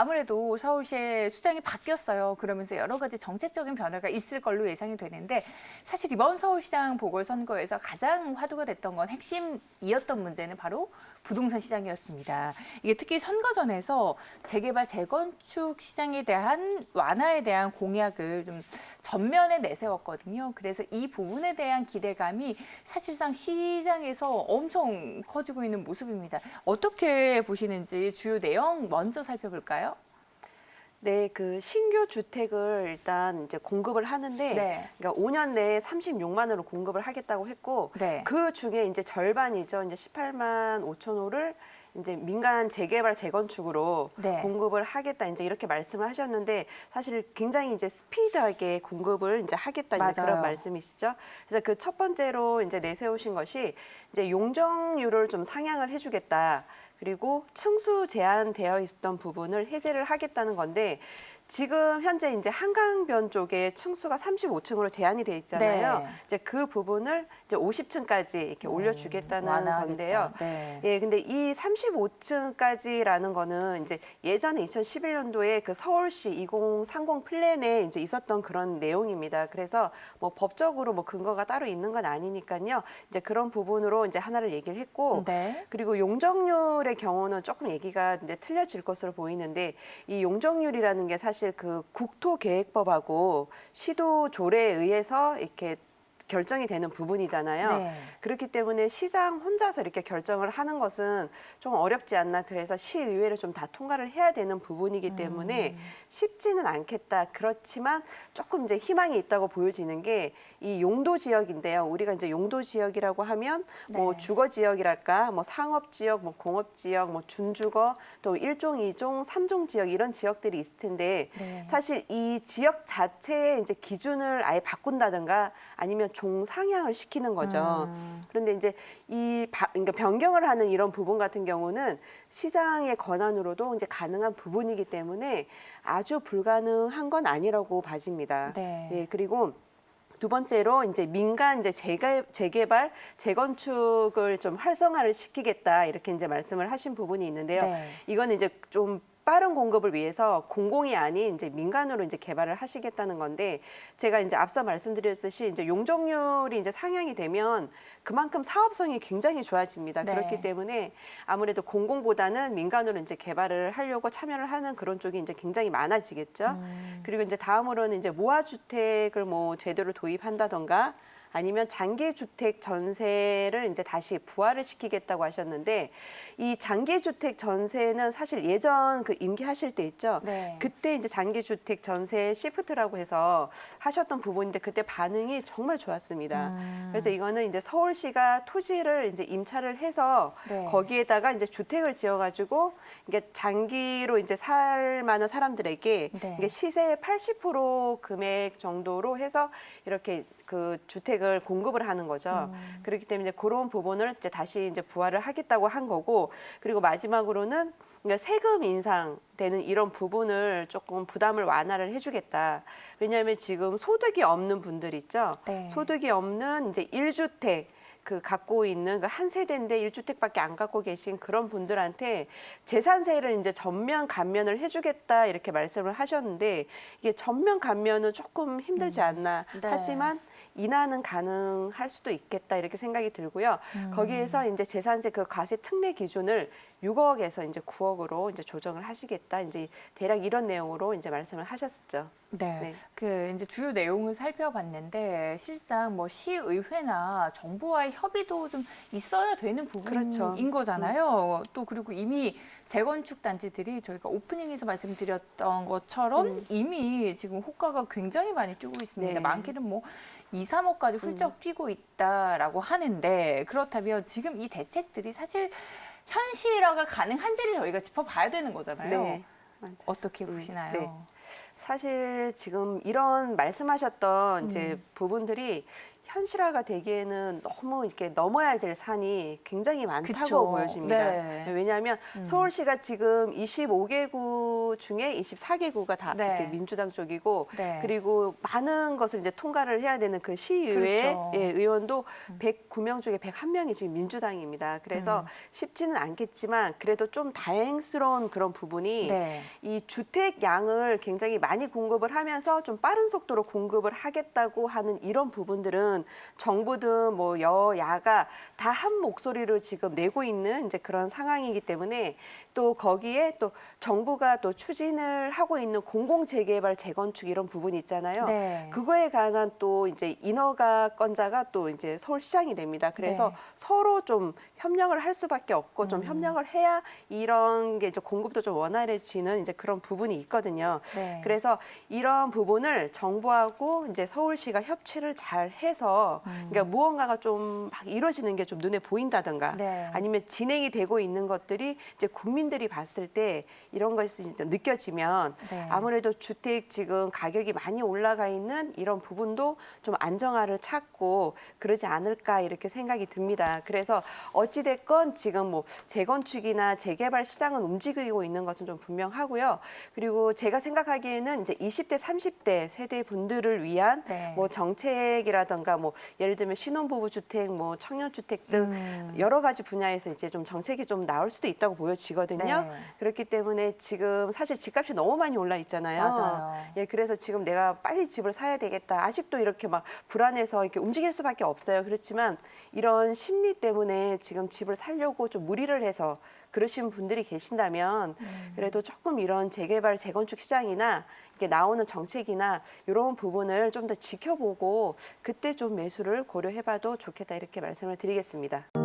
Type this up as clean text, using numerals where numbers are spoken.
아무래도 서울시의 수장이 바뀌었어요. 그러면서 여러 가지 정책적인 변화가 있을 걸로 예상이 되는데 사실 이번 서울시장 보궐선거에서 가장 화두가 됐던 건 핵심이었던 문제는 바로 부동산 시장이었습니다. 이게 특히 선거전에서 재개발, 재건축 시장에 대한 완화에 대한 공약을 좀 전면에 내세웠거든요. 그래서 이 부분에 대한 기대감이 사실상 시장에서 엄청 커지고 있는 모습입니다. 어떻게 보시는지 주요 내용 먼저 살펴볼까요? 네, 그 신규 주택을 일단 이제 공급을 하는데, 네. 그러니까 5년 내에 36만으로 공급을 하겠다고 했고, 네. 그 중에 이제 절반이죠. 이제 18만 5천 호를 이제 민간 재개발 재건축으로 네. 공급을 하겠다 이제 이렇게 말씀을 하셨는데 사실 굉장히 이제 스피드하게 공급을 이제 하겠다 이제 맞아요. 그런 말씀이시죠. 그래서 그 첫 번째로 이제 내세우신 것이 이제 용적률을 좀 상향을 해주겠다. 그리고 층수 제한되어 있었던 부분을 해제를 하겠다는 건데 지금 현재 이제 한강변 쪽에 층수가 35층으로 제한이 돼 있잖아요. 네. 이제 그 부분을 이제 50층까지 이렇게 올려주겠다는 완화하겠다. 건데요. 네. 예, 근데 이 35층까지라는 거는 이제 예전에 2011년도에 그 서울시 2030 플랜에 이제 있었던 그런 내용입니다. 그래서 뭐 법적으로 뭐 근거가 따로 있는 건 아니니까요. 이제 그런 부분으로 이제 하나를 얘기를 했고, 네. 그리고 용적률의 경우는 조금 얘기가 이제 틀려질 것으로 보이는데 이 용적률이라는 게 사실 그 국토계획법하고 시도 조례에 의해서 이렇게 결정이 되는 부분이잖아요. 네. 그렇기 때문에 시장 혼자서 이렇게 결정을 하는 것은 좀 어렵지 않나. 그래서 시의회를 좀 다 통과를 해야 되는 부분이기 때문에 쉽지는 않겠다. 그렇지만 조금 이제 희망이 있다고 보여지는 게 이 용도 지역인데요. 우리가 이제 용도 지역이라고 하면 뭐 네. 주거 지역이랄까, 뭐 상업 지역, 뭐 공업 지역, 뭐 준주거, 또 1종, 2종, 3종 지역 이런 지역들이 있을 텐데 네. 사실 이 지역 자체의 이제 기준을 아예 바꾼다든가 아니면 종상향을 시키는 거죠. 그런데 이제 그러니까 변경을 하는 이런 부분 같은 경우는 시장의 권한으로도 이제 가능한 부분이기 때문에 아주 불가능한 건 아니라고 봐집니다. 네. 예, 그리고 두 번째로 이제 민간 이제 재개발, 재건축을 좀 활성화를 시키겠다 이렇게 이제 말씀을 하신 부분이 있는데요. 네. 이거는 이제 좀 빠른 공급을 위해서 공공이 아닌 이제 민간으로 이제 개발을 하시겠다는 건데 제가 이제 앞서 말씀드렸듯이 이제 용적률이 이제 상향이 되면 그만큼 사업성이 굉장히 좋아집니다. 네. 그렇기 때문에 아무래도 공공보다는 민간으로 이제 개발을 하려고 참여를 하는 그런 쪽이 이제 굉장히 많아지겠죠. 그리고 이제 다음으로는 이제 모아주택을 뭐 제도로 도입한다던가 아니면 장기주택 전세를 이제 다시 부활을 시키겠다고 하셨는데 이 장기주택 전세는 사실 예전 그 임기하실 때 있죠. 네. 그때 이제 장기주택 전세 시프트라고 해서 하셨던 부분인데 그때 반응이 정말 좋았습니다. 그래서 이거는 이제 서울시가 토지를 이제 임차를 해서 네. 거기에다가 이제 주택을 지어가지고 이게 장기로 이제 살 만한 사람들에게 네. 이게 시세의 80% 금액 정도로 해서 이렇게 그 주택을 공급을 하는 거죠. 그렇기 때문에 이제 그런 부분을 이제 다시 이제 부활을 하겠다고 한 거고, 그리고 마지막으로는 그러니까 세금 인상되는 이런 부분을 조금 부담을 완화를 해주겠다. 왜냐하면 지금 소득이 없는 분들 있죠. 네. 소득이 없는 이제 1주택 그 갖고 있는 그 한 세대인데 1주택밖에 안 갖고 계신 그런 분들한테 재산세를 이제 전면 감면을 해주겠다 이렇게 말씀을 하셨는데 이게 전면 감면은 조금 힘들지 않나. 네. 하지만 인하는 가능할 수도 있겠다 이렇게 생각이 들고요. 거기에서 이제 재산세 그 과세 특례 기준을 6억에서 이제 9억으로 이제 조정을 하시겠다. 이제 대략 이런 내용으로 이제 말씀을 하셨죠. 네. 네. 그 이제 주요 내용을 살펴봤는데 실상 뭐 시의회나 정부와의 협의도 좀 있어야 되는 부분인 그렇죠. 거잖아요. 또 그리고 이미 재건축 단지들이 저희가 오프닝에서 말씀드렸던 것처럼 이미 지금 호가가 굉장히 많이 뛰고 있습니다. 네. 많게는 뭐 2, 3억까지 훌쩍 뛰고 있다라고 하는데 그렇다면 지금 이 대책들이 사실 현실화가 가능한지를 저희가 짚어봐야 되는 거잖아요. 네. 맞아요. 어떻게 보시나요? 네. 사실 지금 이런 말씀하셨던 이제 부분들이 현실화가 되기에는 너무 이렇게 넘어야 될 산이 굉장히 많다고 그쵸. 보여집니다. 네. 왜냐하면 서울시가 지금 25개구 중에 24개구가 다 네. 이렇게 민주당 쪽이고 네. 그리고 많은 것을 이제 통과를 해야 되는 그 시의회 그렇죠. 예, 의원도 109명 중에 101명이 지금 민주당입니다. 그래서 쉽지는 않겠지만 그래도 좀 다행스러운 그런 부분이 네. 이 주택 양을 굉장히 많이 공급을 하면서 좀 빠른 속도로 공급을 하겠다고 하는 이런 부분들은 정부든 뭐 여야가 다 한 목소리로 지금 내고 있는 이제 그런 상황이기 때문에 또 거기에 또 정부가 또 추진을 하고 있는 공공재개발 재건축 이런 부분이 있잖아요. 네. 그거에 관한 또 이제 인허가 건자가 또 이제 서울시장이 됩니다. 그래서 네. 서로 좀 협력을 할 수밖에 없고 좀 협력을 해야 이런 게 이제 공급도 좀 원활해지는 이제 그런 부분이 있거든요. 네. 그래서 이런 부분을 정부하고 이제 서울시가 협치를 잘 해서 그러니까 무언가가 좀 막 이루어지는 게 좀 눈에 보인다든가 네. 아니면 진행이 되고 있는 것들이 이제 국민들이 봤을 때 이런 것이 이제 느껴지면 네. 아무래도 주택 지금 가격이 많이 올라가 있는 이런 부분도 좀 안정화를 찾고 그러지 않을까 이렇게 생각이 듭니다. 그래서 어찌됐건 지금 뭐 재건축이나 재개발 시장은 움직이고 있는 것은 좀 분명하고요. 그리고 제가 생각하기에는 이제 20대, 30대 세대 분들을 위한 네. 뭐 정책이라든가 뭐 예를 들면 신혼부부 주택, 뭐 청년주택 등 여러 가지 분야에서 이제 좀 정책이 좀 나올 수도 있다고 보여지거든요. 네. 그렇기 때문에 지금 사실 집값이 너무 많이 올라 있잖아요. 맞아요. 예, 그래서 지금 내가 빨리 집을 사야 되겠다. 아직도 이렇게 막 불안해서 이렇게 움직일 수밖에 없어요. 그렇지만 이런 심리 때문에 지금 집을 사려고 좀 무리를 해서 그러신 분들이 계신다면 그래도 조금 이런 재개발, 재건축 시장이나 이렇게 나오는 정책이나 이런 부분을 좀 더 지켜보고 그때 좀 매수를 고려해봐도 좋겠다 이렇게 말씀을 드리겠습니다.